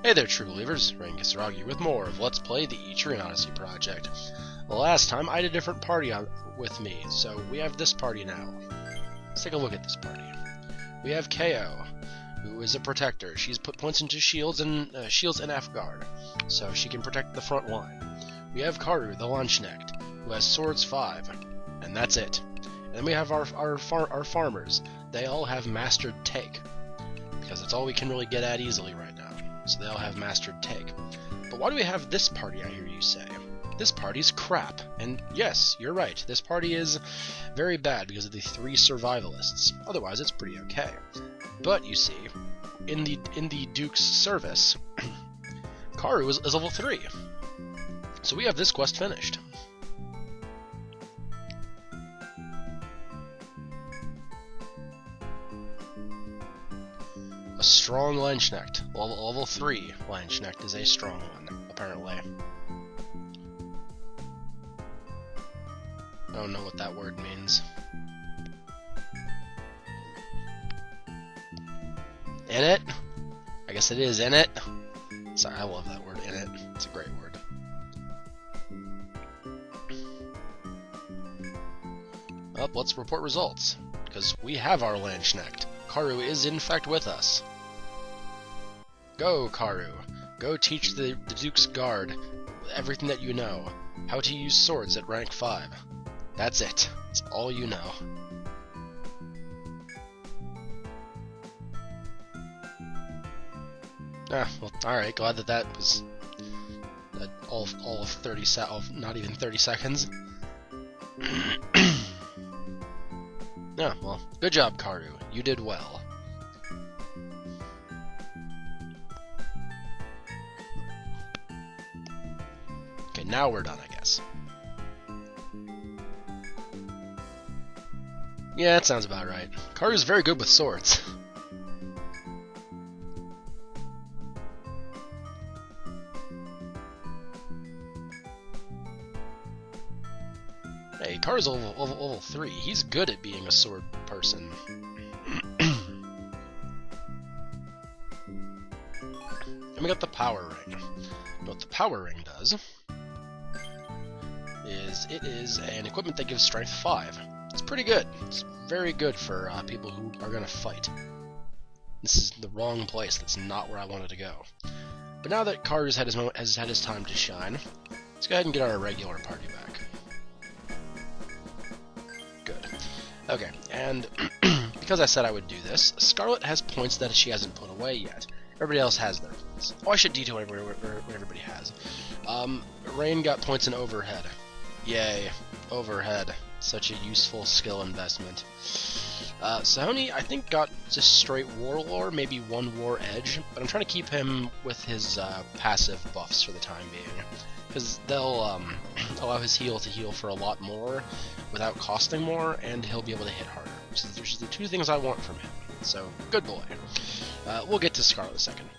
Hey there, true believers, Rain Kisaragi with more of Let's Play the Etrian Odyssey project. The last time I had a different party with me, so we have this party now. Let's take a look at this party. We have KO, who is a protector. She's put points into shields and F-guard, so she can protect the front line. We have Karu, the Lunchnecked, who has swords 5, and that's it. And then we have our farmers. They all have mastered take, because that's all we can really get at easily right now. So they all have mastered take. But why do we have this party, I hear you say? This party's crap. And yes, you're right, this party is very bad because of the 3 survivalists. Otherwise, it's pretty okay. But, you see, in the Duke's service, Karu is level 3. So we have this quest finished. A strong Lunchnecked. Level 3 Lunchnecked is a strong one, apparently. I don't know what that word means. In it? I guess it is in it. Sorry, I love that word, in it. It's a great word. Well, let's report results, because we have our Lunchnecked. Karu is in fact with us. Go, Karu. Go teach the Duke's Guard everything that you know. How to use swords at rank 5. That's it. That's all you know. Ah, well, alright, glad that was all of 30 not even 30 seconds. Yeah, well, good job, Karu. You did well. Okay, now we're done, I guess. Yeah, that sounds about right. Karu's very good with swords. Hey, Karu's level 3. He's good at being a sword person. And we got the power ring. And what the power ring does is it is an equipment that gives strength 5. It's pretty good. It's very good for people who are going to fight. This is the wrong place. That's not where I wanted to go. But now that Karu's has had his time to shine, let's go ahead and get our regular party back. Good. Okay, and because I said I would do this, Scarlet has points that she hasn't put away yet. Everybody else has their points. Oh, I should detail what everybody has. Rain got points in overhead. Yay, overhead. Such a useful skill investment. Sahoni, I think, got just straight Warlore, maybe 1 War Edge, but I'm trying to keep him with his passive buffs for the time being, because they'll allow his heal to heal for a lot more without costing more, and he'll be able to hit harder, which is the 2 things I want from him. So, good boy. We'll get to Scarlet in a second.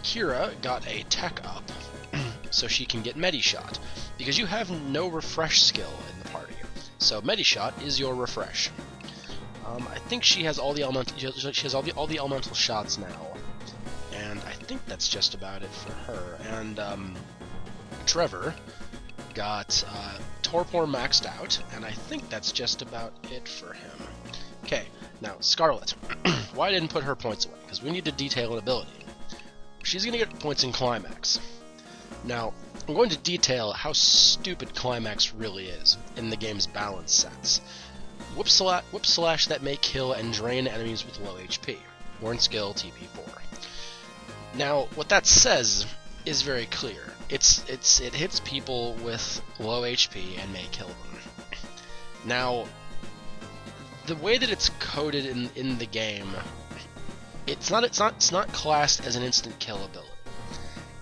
Kira got a tech up, so she can get Medishot, because you have no refresh skill in the party. So Medishot is your refresh. I think she has all the all the elemental shots now, and I think that's just about it for her. And Trevor got Torpor maxed out, and I think that's just about it for him. Okay, now Scarlet. Why I didn't put her points away? Because we need to detail an ability. She's gonna get points in Climax. Now, I'm going to detail how stupid Climax really is in the game's balance sense. Whip slash that may kill and drain enemies with low HP. Warn skill TP4. Now, what that says is very clear. It hits people with low HP and may kill them. Now, the way that it's coded in the game, it's not classed as an instant kill ability.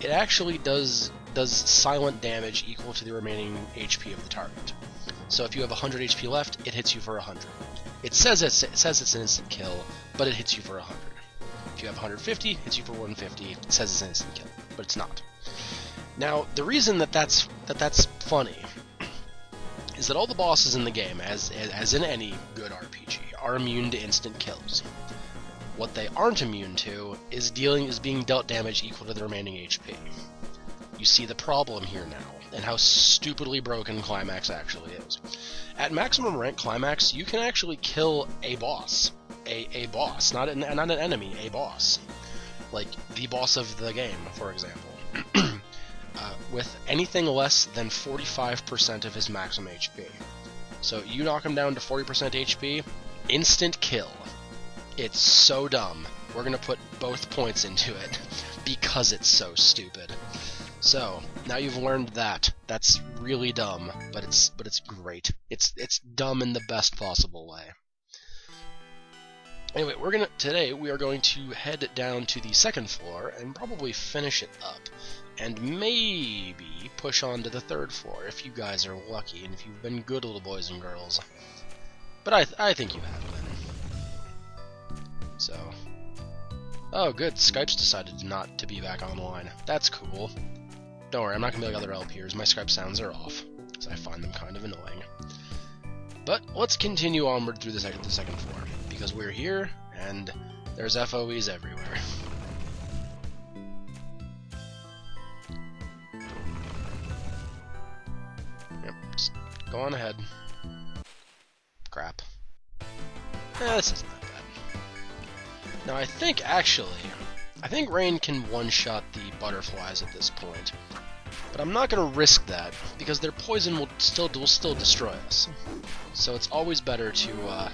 It actually does silent damage equal to the remaining HP of the target. So if you have 100 HP left, it hits you for 100. It says it's an instant kill, but it hits you for 100. If you have 150, it hits you for 150. It says it's an instant kill, but it's not. Now, the reason that's funny is that all the bosses in the game, as in any good RPG, are immune to instant kills. What they aren't immune to is being dealt damage equal to the remaining HP. You see the problem here now, and how stupidly broken Climax actually is. At maximum rank Climax, you can actually kill a boss. A boss, not an enemy, a boss. Like, the boss of the game, for example. With anything less than 45% of his maximum HP. So you knock him down to 40% HP, instant kill. It's so dumb. We're gonna put both points into it, because it's so stupid. So, now you've learned that. That's really dumb, but it's great. It's dumb in the best possible way. Anyway, today we are going to head down to the second floor and probably finish it up, and maybe push on to the third floor if you guys are lucky and if you've been good little boys and girls. But I think you have been. So, oh good, Skype's decided not to be back online. That's cool. Don't worry, I'm not gonna be like other LPers. My Skype sounds are off, because I find them kind of annoying. But let's continue onward through the second floor, because we're here, and there's FOEs everywhere. Yep, just go on ahead. Crap. This isn't that bad. Now I think, Rain can one-shot the butterflies at this point. But I'm not going to risk that, because their poison will still destroy us. So it's always better to,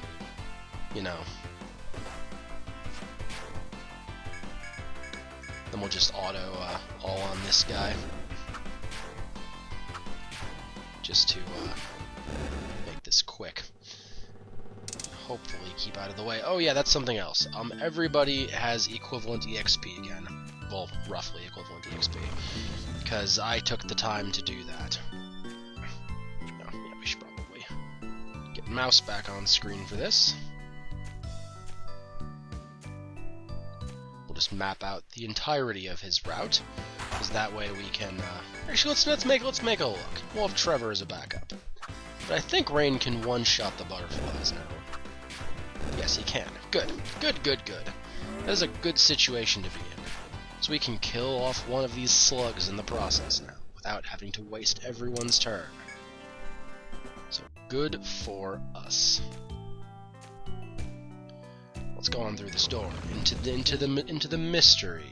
you know... Then we'll just auto, all on this guy. Just to, make this quick. Hopefully keep out of the way. Oh yeah, that's something else. Everybody has equivalent EXP again. Well, roughly equivalent EXP. Because I took the time to do that. No, yeah, we should probably get mouse back on screen for this. We'll just map out the entirety of his route, because that way we can. Actually, let's make a look. We'll have Trevor as a backup. But I think Rain can one-shot the butterflies now. Yes, he can. Good. That is a good situation to be in. So we can kill off one of these slugs in the process now, without having to waste everyone's turn. So good for us. Let's go on through this door into the mystery.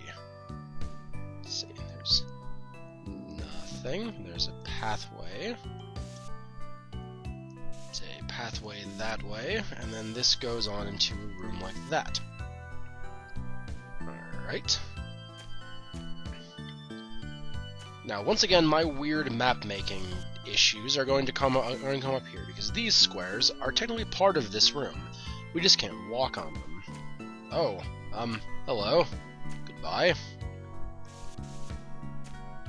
Let's see. There's nothing. There's a pathway. It's a pathway that way, and then this goes on into a room like that. All right. Now, once again, my weird map-making issues are going to come up here, because these squares are technically part of this room. We just can't walk on them. Oh, hello. Goodbye.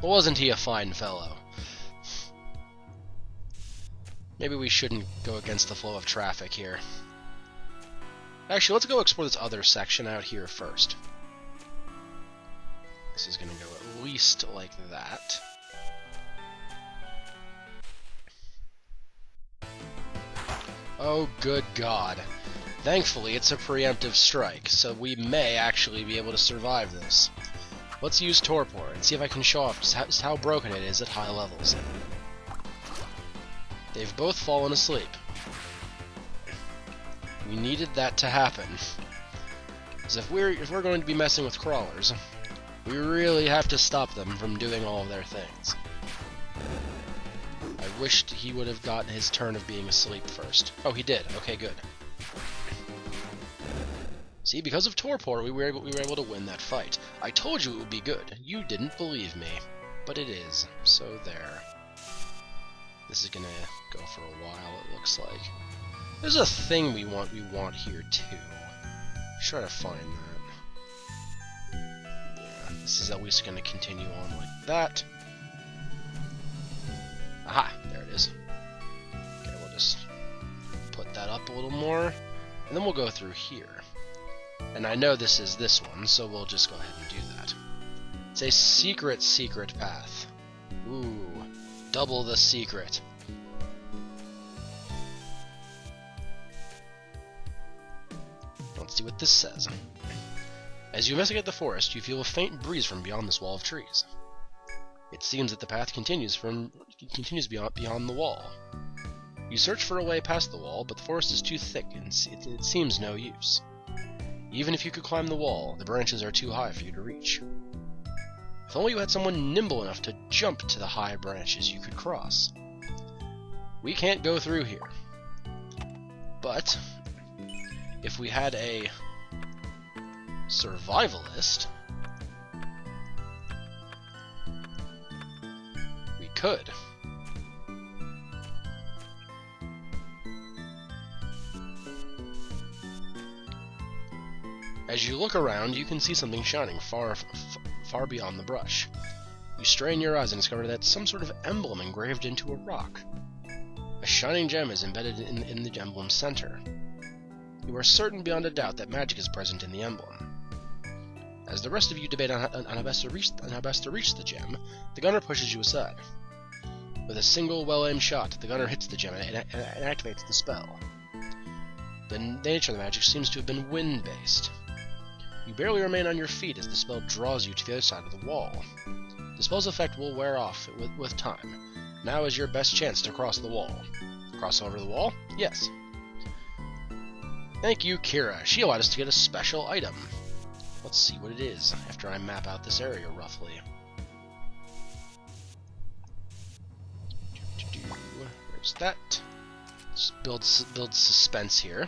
Wasn't he a fine fellow? Maybe we shouldn't go against the flow of traffic here. Actually, let's go explore this other section out here first. This is going to go at least like that. Oh, good God. Thankfully, it's a preemptive strike, so we may actually be able to survive this. Let's use Torpor and see if I can show off just how broken it is at high levels. They've both fallen asleep. We needed that to happen. Because if we're going to be messing with crawlers, we really have to stop them from doing all of their things. I wished he would have gotten his turn of being asleep first. Oh, he did. Okay, good. See, because of Torpor, we were able to win that fight. I told you it would be good. You didn't believe me, but it is. So there. This is gonna go for a while. It looks like there's a thing we want here too. Try to find that. Yeah, this is at least gonna continue on like that. Aha! There it is. Okay, we'll just put that up a little more, and then we'll go through here. And I know this is this one, so we'll just go ahead and do that. It's a secret path. Ooh, double the secret. Let's see what this says. As you investigate the forest, you feel a faint breeze from beyond this wall of trees. It seems that the path continues beyond the wall. You search for a way past the wall, but the forest is too thick and it seems no use. Even if you could climb the wall, the branches are too high for you to reach. If only you had someone nimble enough to jump to the high branches you could cross. We can't go through here. But if we had a survivalist, we could. As you look around, you can see something shining far beyond the brush. You strain your eyes and discover that some sort of emblem engraved into a rock. A shining gem is embedded in the emblem's center. You are certain beyond a doubt that magic is present in the emblem. As the rest of you debate on how best to reach the gem, the gunner pushes you aside. With a single well-aimed shot, the gunner hits the gem and activates the spell. The nature of the magic seems to have been wind-based. You barely remain on your feet as the spell draws you to the other side of the wall. The spell's effect will wear off with time. Now is your best chance to cross the wall. Cross over the wall? Yes. Thank you, Kira. She allowed us to get a special item. Let's see what it is after I map out this area roughly. There's that. Just build suspense here.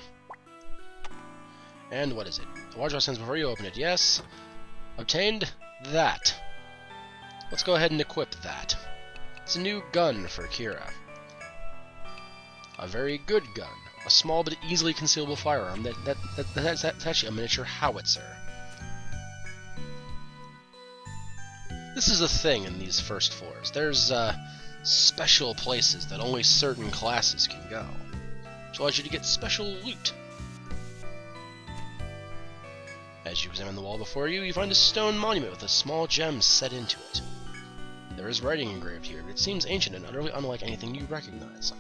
And what is it? The water stands before you. Open it. Yes. Obtained that. Let's go ahead and equip that. It's a new gun for Kira. A very good gun. A small but easily concealable firearm that's actually a miniature howitzer. This is a thing in these first floors. There's special places that only certain classes can go, which allows you to get special loot. As you examine the wall before you, you find a stone monument with a small gem set into it. There is writing engraved here, but it seems ancient and utterly unlike anything you recognize.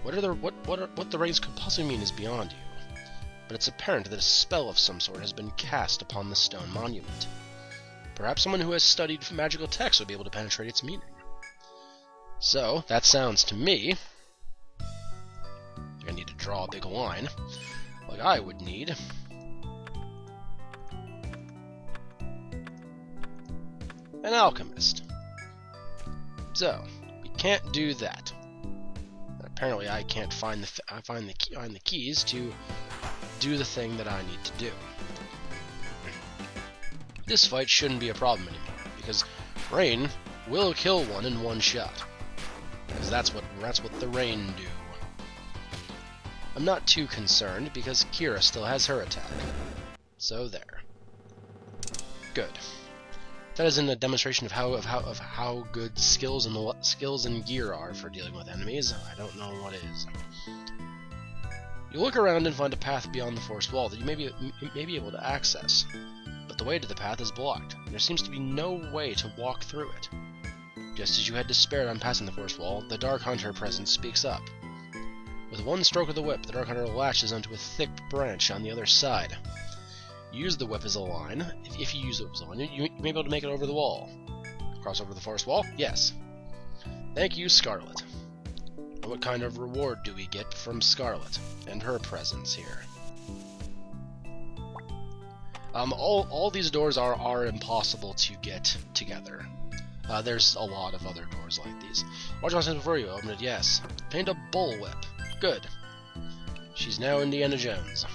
What the writings could possibly mean is beyond you, but it's apparent that a spell of some sort has been cast upon the stone monument. Perhaps someone who has studied magical text would be able to penetrate its meaning. So, that sounds to me like I need to draw a big line, like I would need an alchemist. So, we can't do that. Apparently I can't find the keys to do the thing that I need to do. This fight shouldn't be a problem anymore, because rain will kill one in one shot. Because that's what the rain do. I'm not too concerned because Kira still has her attack. So there. Good. That isn't a demonstration of how good skills and gear are for dealing with enemies. I don't know what is. You look around and find a path beyond the forest wall that you may be able to access, but the way to the path is blocked. There seems to be no way to walk through it. Just as you had despaired on passing the forest wall, the Dark Hunter present speaks up. With one stroke of the whip, the Dark Hunter lashes onto a thick branch on the other side. Use the whip as a line. If you use it as a line, you may be able to make it over the wall. Cross over the forest wall? Yes. Thank you, Scarlet. What kind of reward do we get from Scarlet and her presence here? All these doors are impossible to get together. There's a lot of other doors like these. Watch my sense before you. Open it. Yes. Paint a bullwhip. Good. She's now Indiana Jones.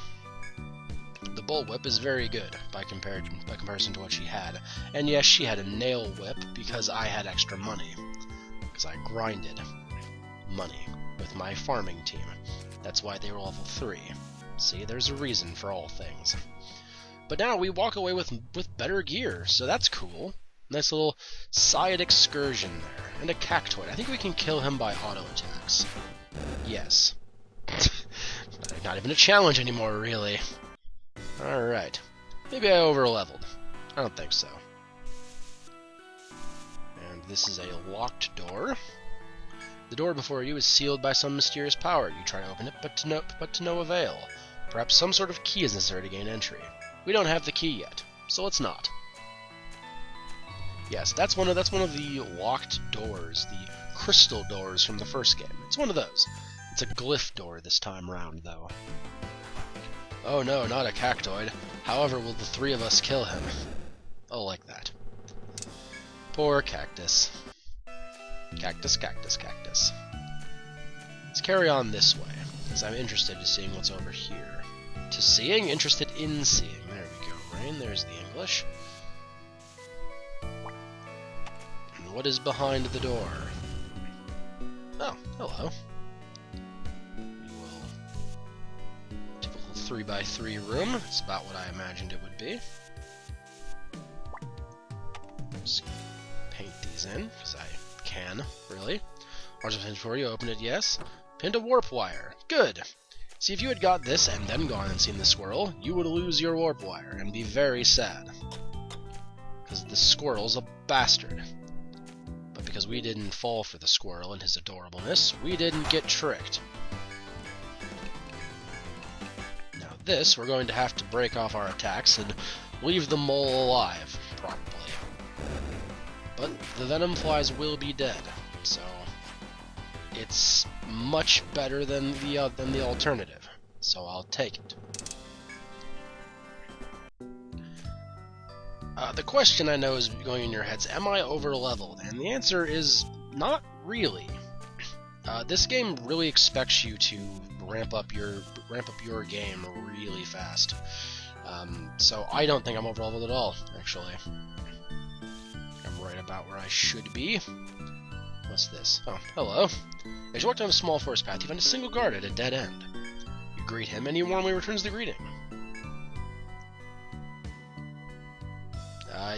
The bullwhip is very good by comparison to what she had. And yes, she had a nail whip because I had extra money. Because I grinded money with my farming team. That's why they were level 3. See, there's a reason for all things. But now we walk away with better gear, so that's cool. Nice little side excursion there. And a cactoid. I think we can kill him by auto attacks. Yes. Not even a challenge anymore, really. Alright. Maybe I over-leveled. I don't think so. And this is a locked door. The door before you is sealed by some mysterious power. You try to open it, but to no avail. Perhaps some sort of key is necessary to gain entry. We don't have the key yet, so let's not. Yes, that's one of the locked doors, the crystal doors from the first game. It's one of those. It's a glyph door this time round, though. Oh no, not a cactoid. However, will the three of us kill him? Oh, like that. Poor cactus. Cactus, cactus, cactus. Let's carry on this way, because I'm interested in seeing what's over here. To seeing? Interested in seeing. There we go, Rain. There's the English. And what is behind the door? Oh, hello. We will... Typical 3x3 room. It's about what I imagined it would be. Just paint these in, because I can, really. Large enough for you, open it, yes. Pinned a warp wire. Good! See, if you had got this and then gone and seen the squirrel, you would lose your warp wire and be very sad. Because the squirrel's a bastard. But because we didn't fall for the squirrel and his adorableness, we didn't get tricked. Now this, we're going to have to break off our attacks and leave the mole alive, probably. But the venom flies will be dead, so it's much better than the alternative. So I'll take it. The question I know is going in your heads: am I over-leveled? And the answer is not really. This game really expects you to ramp up your game really fast. So I don't think I'm over-leveled at all, actually. Right about where I should be. What's this? Oh, hello. As you walk down a small forest path, you find a single guard at a dead end. You greet him, and he warmly returns the greeting.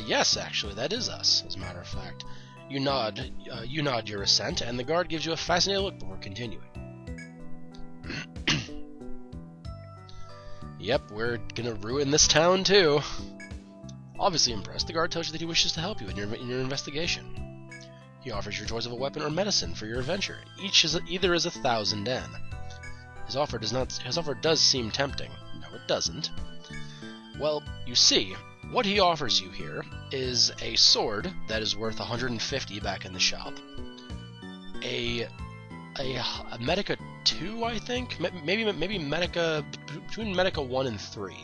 Yes, actually, that is us, as a matter of fact. You nod your assent, and the guard gives you a fascinated look before continuing. Yep, we're gonna ruin this town, too. Obviously impressed, the guard tells you that he wishes to help you in your investigation. He offers your choice of a weapon or medicine for your adventure. Either is 1,000 yen. His offer does seem tempting. No, it doesn't. Well, you see, what he offers you here is a sword that is worth 150 back in the shop. A Medica 2, I think? Maybe Medica... between Medica 1 and 3.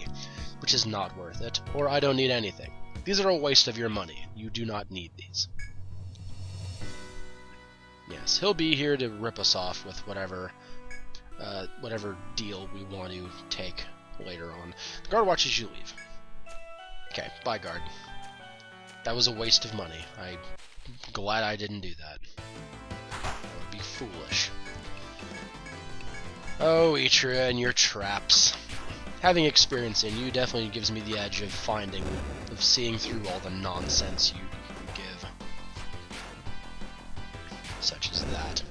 Which is not worth it, or I don't need anything. These are a waste of your money. You do not need these. Yes, he'll be here to rip us off with whatever deal we want to take later on. The guard watches you leave. Okay, bye, guard. That was a waste of money. I'm glad I didn't do that. That would be foolish. Oh, Etrian, and your traps. Having experience in you definitely gives me the edge of seeing through all the nonsense you give. Such as that.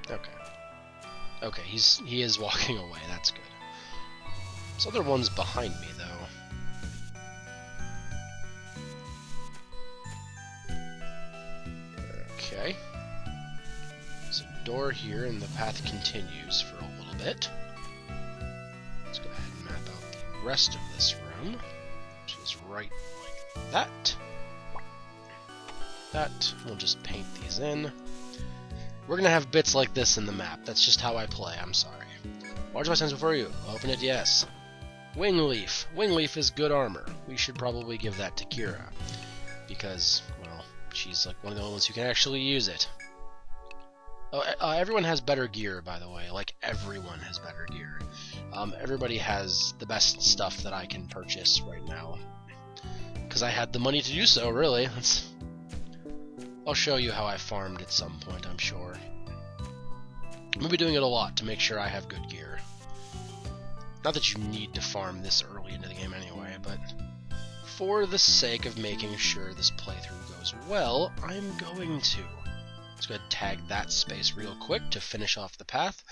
Okay. Okay, he is walking away, that's good. There's other ones behind me, though. Okay. There's a door here, and the path continues for a little bit. Let's go ahead and map out the rest of this room, which is right like that. We'll just paint these in. We're gonna have bits like this in the map. That's just how I play, I'm sorry. Large my sense before you. Open it, yes. Wingleaf. Wingleaf is good armor. We should probably give that to Kira. Because, well, she's like one of the only ones who can actually use it. Oh, everyone has better gear, by the way. Like, everyone has better gear. Everybody has the best stuff that I can purchase right now. Because I had the money to do so, really. I'll show you how I farmed at some point, I'm sure. I'm going to be doing it a lot to make sure I have good gear. Not that you need to farm this early into the game anyway, but for the sake of making sure this playthrough goes well, I'm going to. Let's go ahead and tag that space real quick to finish off the path,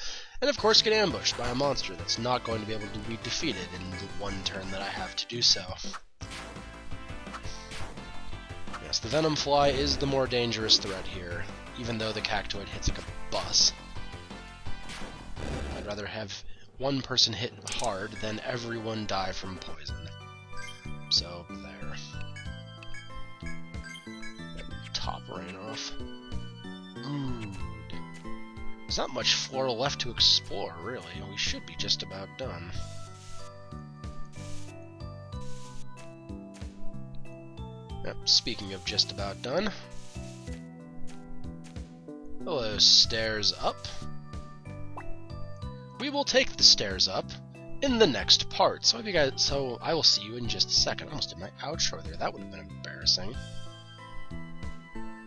and of course get ambushed by a monster that's not going to be able to be defeated in the one turn that I have to do so. Yes, the Venom Fly is the more dangerous threat here, even though the Cactoid hits like a bus. rather have one person hit hard than everyone die from poison. So, there. Top rain off. Ooh. There's not much floral left to explore, really. We should be just about done. Yep, speaking of just about done. Hello, stairs up. We will take the stairs up in the next part. So I will see you in just a second. I almost did my outro there. That would have been embarrassing.